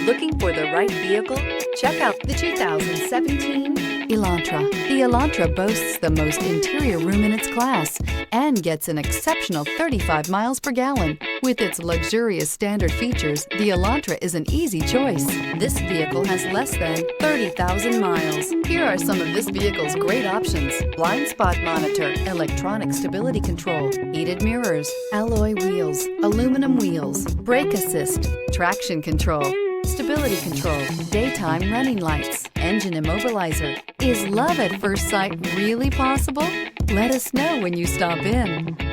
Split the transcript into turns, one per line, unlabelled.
Looking for the right vehicle? Check out the 2017 Elantra. The Elantra boasts the most interior room in its class and gets an exceptional 35 miles per gallon. With its luxurious standard features, the Elantra is an easy choice. This vehicle has less than 30,000 miles. Here are some of this vehicle's great options: blind spot monitor, electronic stability control, heated mirrors, alloy wheels, aluminum wheels, brake assist, traction control, stability control, daytime running lights, engine immobilizer. Is love at first sight really possible? Let us know when you stop in.